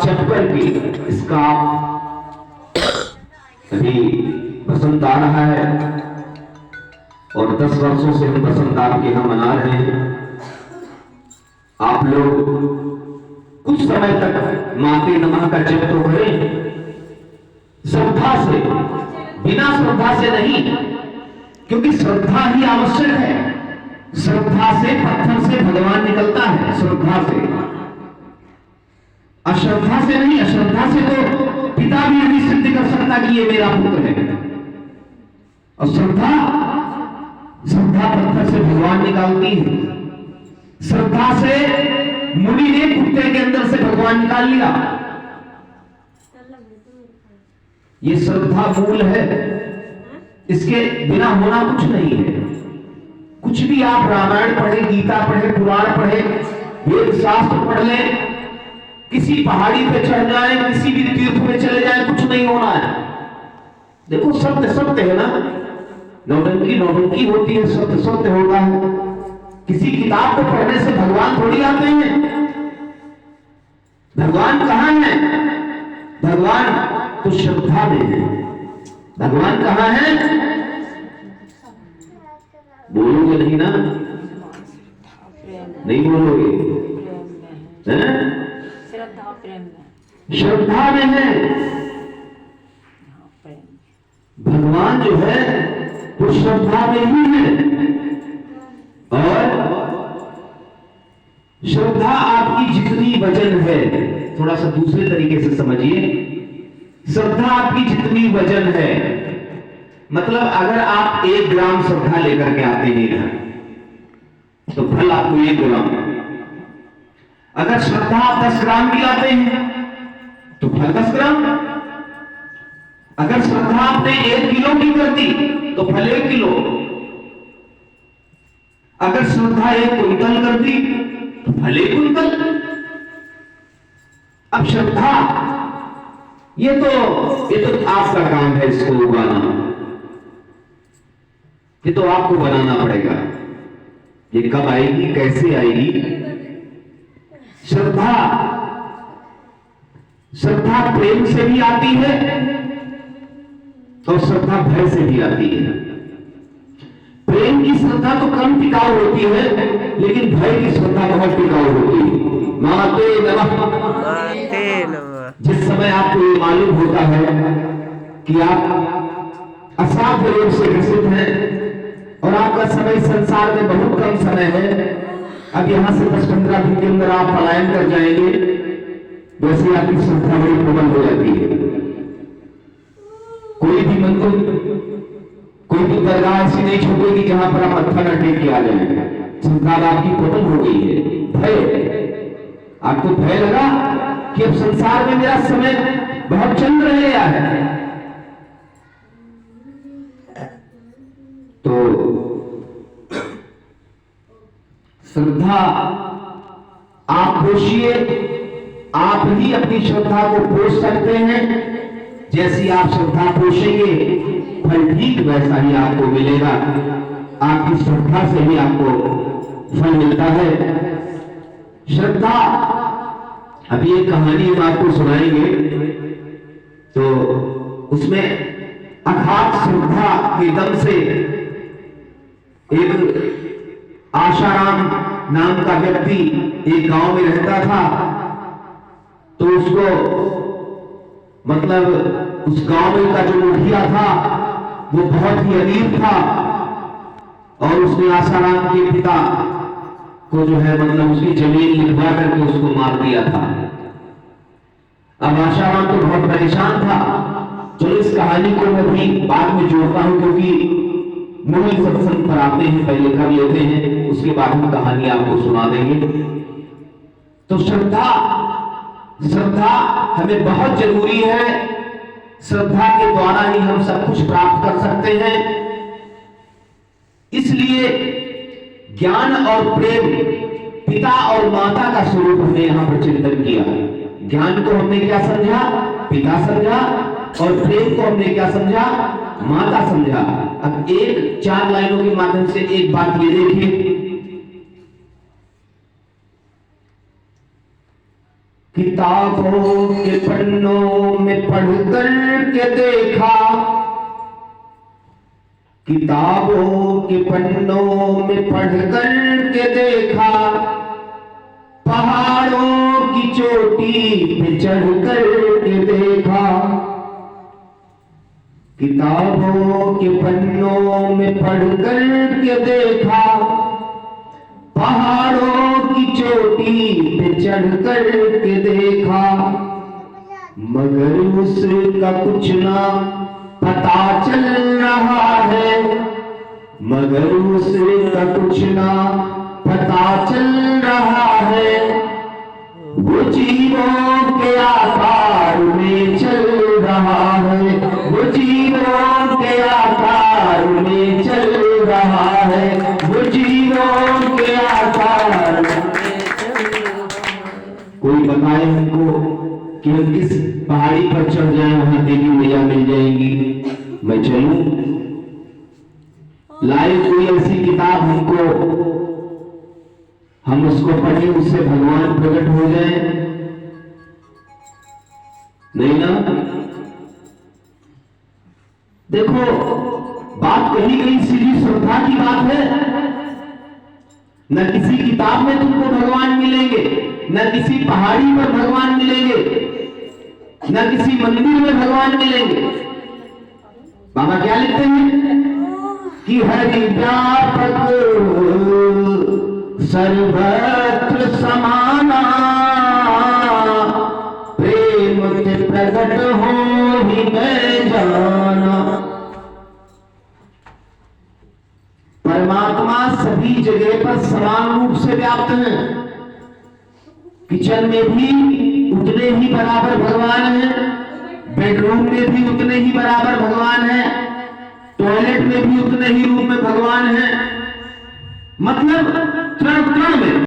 Chapter की इसका अभी बसंत आ रहा है और 10 वर्षों से हम बसंत आपके यहां मना रहे हैं। आप लोग कुछ समय तक माते नमः का जप तो करें, श्रद्धा से, बिना श्रद्धा से नहीं, क्योंकि श्रद्धा ही आवश्यक है। श्रद्धा से पत्थर से भगवान निकलता है, श्रद्धा से, अश्रद्धा से नहीं। अश्रद्धा से तो पिता भी नहीं सिद्ध कर सकता कि ये मेरा पुत्र है। और श्रद्धा, श्रद्धा पत्थर से भगवान निकालती है। श्रद्धा से मुनि ने कुत्ते के अंदर से भगवान निकाल लिया। ये श्रद्धा मूल है, इसके बिना होना कुछ नहीं है। कुछ भी आप रामायण पढ़े, गीता पढ़े, पुराण पढ़े, वेद शास्त्र पढ़ लें, किसी पहाड़ी पे चढ़ जाए, किसी भी तीर्थ में चले जाए, कुछ नहीं होना है। देखो सत्य सत्य है ना, नौटंकी नौटंकी होती है, सत्य सत्य होता है। किसी किताब को पढ़ने से भगवान थोड़ी आते हैं। भगवान कहां है? भगवान तो श्रद्धा में है। भगवान कहां है? बोलोगे नहीं ना? नहीं बोलोगे? श्रद्धा में है। भगवान जो है वो श्रद्धा में ही है। और श्रद्धा आपकी जितनी वजन है, थोड़ा सा दूसरे तरीके से समझिए, श्रद्धा आपकी जितनी वजन है, मतलब अगर आप 1 ग्राम श्रद्धा लेकर के आते हैं इधर, तो फल आपको 1 ग्राम। अगर श्रद्धा आप 10 ग्राम की लाते हैं तो फल 10 ग्राम। अगर श्रद्धा आपने 1 किलो की कर दी तो फल 1 किलो। अगर श्रद्धा 1 कुंतल कर दी तो फल 1 कुंतल। अब श्रद्धा ये तो आपका काम है, इसको उगाना, ये तो आपको बनाना पड़ेगा। ये कब आएगी, कैसे आएगी? श्रद्धा, श्रद्धा प्रेम से भी आती है और श्रद्धा भय से भी आती है। प्रेम की श्रद्धा तो कम टिकाऊ होती है, लेकिन भय की श्रद्धा बहुत टिकाऊ होती है। माते नमः। जिस समय आपको ये मालूम होता है कि आप असाध्य रोग से ग्रसित हैं और आपका समय संसार में बहुत कम समय है, अब यहां से 10-15 दिन के अंदर आप पलायन कर जाएंगे, वैसे आपकी श्रद्धा बड़ी प्रबल हो जाती है। कोई भी मंदिर, कोई भी दरगाह ऐसी नहीं छूटेगी जहां पर आप मत्था न टेक के आ जाएंगे। श्रद्धा आपकी प्रबल हो गई है। भय, आपको भय लगा कि अब संसार में मेरा समय बहुत चल रहेगा है, तो श्रद्धा आप पोषिए। आप ही अपनी श्रद्धा को पोष सकते हैं। जैसी आप श्रद्धा पोषेंगे, फल ठीक वैसा ही आपको मिलेगा। आपकी श्रद्धा से ही आपको फल मिलता है। श्रद्धा, अभी एक कहानी हम आपको सुनाएंगे, तो उसमें अथाक श्रद्धा के दम से एक आशाराम नाम का व्यक्ति एक गांव में रहता था। तो उसको, मतलब उस गांव में का जो मुखिया था वो बहुत ही अमीर था और उसने आशाराम के पिता को जो है, मतलब उसकी जमीन लिखवा करके उसको मार दिया था। अब आशाराम तो बहुत परेशान था। चलो इस कहानी को मैं भी बाद में जोड़ता हूं, क्योंकि मूल सत्संग पर आते हैं, पहले कर लेते हैं, उसके बाद हम कहानी आपको सुना देंगे। तो श्रद्धा, श्रद्धा हमें बहुत जरूरी है। श्रद्धा के द्वारा ही हम सब कुछ प्राप्त कर सकते हैं। इसलिए ज्ञान और प्रेम, पिता और माता का स्वरूप हमने यहां पर चिंतन किया। ज्ञान को हमने क्या समझा? पिता समझा। और प्रेम को हमने क्या समझा? माता समझा। अब 4 लाइनों के माध्यम से एक बात ये देखिए किताबों के पन्नों में पढ़ कर के देखा, किताबों के पन्नों में पढ़ कर के देखा, पहाड़ों की चोटी पे चढ़ कर के देखा, किताबों के पन्नों में पढ़ कर के देखा, पहाड़ों की चोटी पे चढ़ कर के देखा, मगर उसका कुछ ना पता चल रहा है, मगर उसका कुछ ना पता चल रहा है, वो जीवों के आकार में चल रहा है, वो जीवों के आकार में चल रहा है, वो जीवों के आकार में चल रहा है। कोई बताए हमको कि हम किस पहाड़ी पर चढ़ जाएं, वहां देवी मैया मिल जाएंगी, मैं चलूं? लाए कोई ऐसी किताब हमको, हम उसको पढ़े, उससे भगवान प्रकट हो जाए? नहीं ना। देखो, बात कही गई सीधी श्रद्धा की बात है। न किसी किताब में तुमको भगवान मिलेंगे, न किसी पहाड़ी पर भगवान मिलेंगे, न किसी मंदिर में भगवान मिलेंगे। बाबा क्या लिखते हैं कि हरि व्यापक सर्वत्र समाना, प्रेम के प्रकट हो ही मैं जाना। परमात्मा सभी जगह पर समान रूप से व्याप्त है। किचन में भी उतने ही बराबर भगवान है, बेडरूम में भी उतने ही बराबर भगवान है, टॉयलेट में भी उतने ही रूप में भगवान है। मतलब तृण में